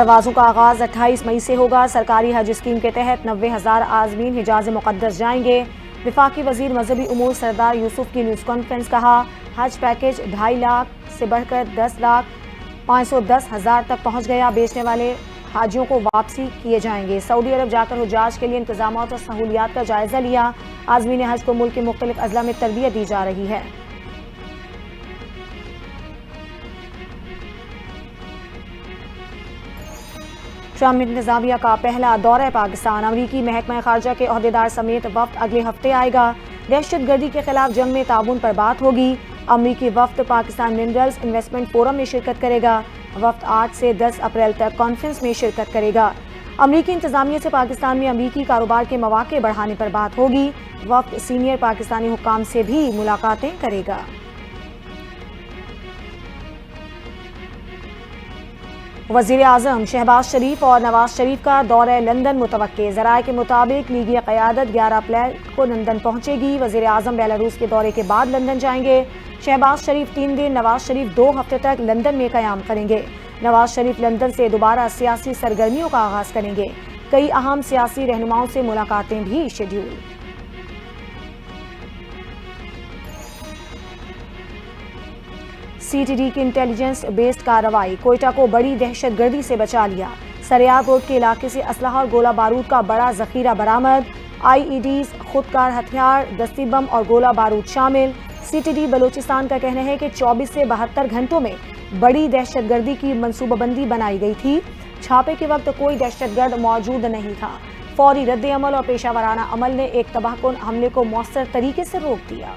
پروازوں کا آغاز 28 مئی سے ہوگا۔ سرکاری حج اسکیم کے تحت 90,000 عازمین حجاز مقدس جائیں گے۔ وفاقی وزیر مذہبی امور سردار یوسف کی نیوز کانفرنس، کہا حج پیکج 2.5 لاکھ سے بڑھ کر 10,510,000 تک پہنچ گیا۔ بیچنے والے حاجیوں کو واپسی کیے جائیں گے۔ سعودی عرب جا کر حجاج کے لیے انتظامات اور سہولیات کا جائزہ لیا۔ عازمین حج کو ملک کے مختلف اضلاع میں تربیت دی جا رہی ہے۔ ٹرمپ انتظامیہ کا پہلا دورہ پاکستان۔ امریکی محکمہ خارجہ کے عہدیدار سمیت وفد اگلے ہفتے آئے گا۔ دہشت گردی کے خلاف جنگ میں تعاون پر بات ہوگی۔ امریکی وفد پاکستان منرلز انویسٹمنٹ فورم میں شرکت کرے گا۔ وفد 8 سے 10 اپریل تک کانفرنس میں شرکت کرے گا۔ امریکی انتظامیہ سے پاکستان میں امریکی کاروبار کے مواقع بڑھانے پر بات ہوگی۔ وفد سینئر پاکستانی حکام سے بھی ملاقاتیں کرے گا۔ وزیر اعظم شہباز شریف اور نواز شریف کا دورہ لندن متوقع۔ ذرائع کے مطابق لیگی قیادت 11 اپریل کو لندن پہنچے گی۔ وزیر اعظم بیلاروس کے دورے کے بعد لندن جائیں گے۔ شہباز شریف 3 دن، نواز شریف 2 ہفتے تک لندن میں قیام کریں گے۔ نواز شریف لندن سے دوبارہ سیاسی سرگرمیوں کا آغاز کریں گے۔ کئی اہم سیاسی رہنماؤں سے ملاقاتیں بھی شیڈول۔ سی ٹی ڈی کی انٹیلیجنس بیسڈ کارروائی، کوئٹہ کو بڑی دہشت گردی سے بچا لیا۔ سریاب روڈ کے علاقے سے اسلحہ اور گولہ بارود کا بڑا ذخیرہ برآمد۔ آئی ای ڈیز، خودکار ہتھیار، دستی بم اور گولہ بارود شامل۔ سی ٹی ڈی بلوچستان کا کہنا ہے کہ 24 سے 72 گھنٹوں میں بڑی دہشت گردی کی منصوبہ بندی بنائی گئی تھی۔ چھاپے کے وقت کوئی دہشت گرد موجود نہیں تھا۔ فوری رد عمل اور پیشہ ورانہ عمل نے ایک تباہ کن حملے کو مؤثر طریقے سے روک دیا۔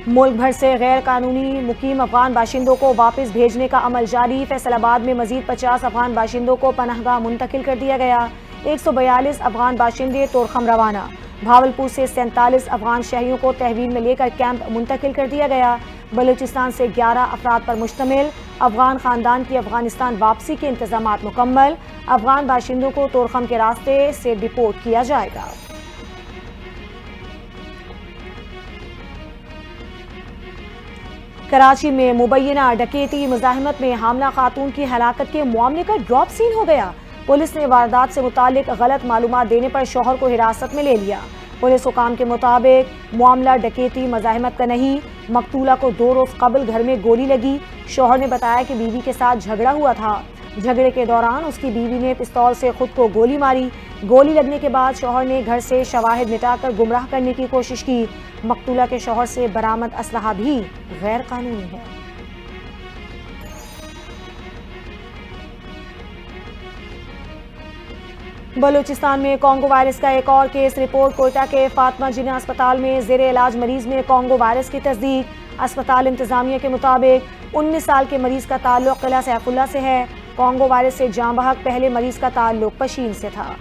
ملک بھر سے غیر قانونی مقیم افغان باشندوں کو واپس بھیجنے کا عمل جاری۔ فیصل آباد میں مزید 50 افغان باشندوں کو پناہ گاہ منتقل کر دیا گیا۔ 142 افغان باشندے طورخم روانہ۔ بھاولپور سے 47 افغان شہریوں کو تحویل میں لے کر کیمپ منتقل کر دیا گیا۔ بلوچستان سے 11 افراد پر مشتمل افغان خاندان کی افغانستان واپسی کے انتظامات مکمل۔ افغان باشندوں کو طورخم کے راستے سے ڈپورٹ کیا جائے گا۔ کراچی میں مبینہ ڈکیتی مزاحمت میں حاملہ خاتون کی ہلاکت کے معاملے کا ڈراپ سین ہو گیا۔ پولیس نے واردات سے متعلق غلط معلومات دینے پر شوہر کو حراست میں لے لیا۔ پولیس حکام کے مطابق معاملہ ڈکیتی مزاحمت کا نہیں، مقتولہ کو 2 روز قبل گھر میں گولی لگی۔ شوہر نے بتایا کہ بیوی کے ساتھ جھگڑا ہوا تھا۔ جھگڑے کے دوران اس کی بیوی نے پستول سے خود کو گولی ماری۔ گولی لگنے کے بعد شوہر نے گھر سے شواہد مٹا کر گمراہ کرنے کی کوشش کی۔ مقتولہ کے شوہر سے برآمد اسلحہ بھی غیر قانونی ہے۔ بلوچستان میں کانگو وائرس کا ایک اور کیس رپورٹ۔ کوئٹہ کے فاطمہ جناح اسپتال میں زیر علاج مریض میں کانگو وائرس کی تصدیق۔ اسپتال انتظامیہ کے مطابق 19 سال کے مریض کا تعلق قلعہ سیف اللہ سے ہے۔ کانگو وائرس سے جاں بحق پہلے مریض کا تعلق پشین سے تھا۔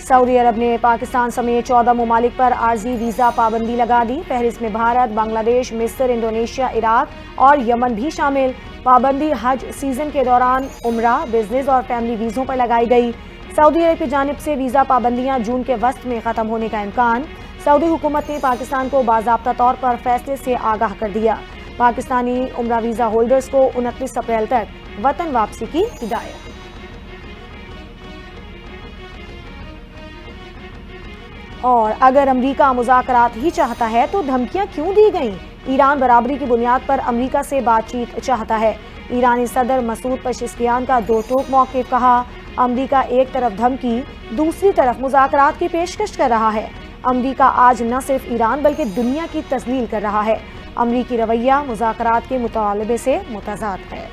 سعودی عرب نے پاکستان سمیت 14 ممالک پر عارضی ویزا پابندی لگا دی۔ فہرست میں بھارت، بنگلہ دیش، مصر، انڈونیشیا، عراق اور یمن بھی شامل۔ پابندی حج سیزن کے دوران عمرہ، بزنس اور فیملی ویزوں پر لگائی گئی۔ سعودی عرب کی جانب سے ویزا پابندیاں جون کے وسط میں ختم ہونے کا امکان۔ سعودی حکومت نے پاکستان کو باضابطہ طور پر فیصلے سے آگاہ کر دیا۔ پاکستانی عمرہ ویزا ہولڈرز کو 29 اپریل تک وطن واپسی کی ہدایت۔ اور اگر امریکہ مذاکرات ہی چاہتا ہے تو دھمکیاں کیوں دی گئیں؟ ایران برابری کی بنیاد پر امریکہ سے بات چیت چاہتا ہے۔ ایرانی صدر مسعود پزشکیان کا دو ٹوک موقف، کہا امریکہ ایک طرف دھمکی، دوسری طرف مذاکرات کی پیشکش کر رہا ہے۔ امریکہ آج نہ صرف ایران بلکہ دنیا کی تذلیل کر رہا ہے۔ امریکی رویہ مذاکرات کے مطالبے سے متضاد ہے۔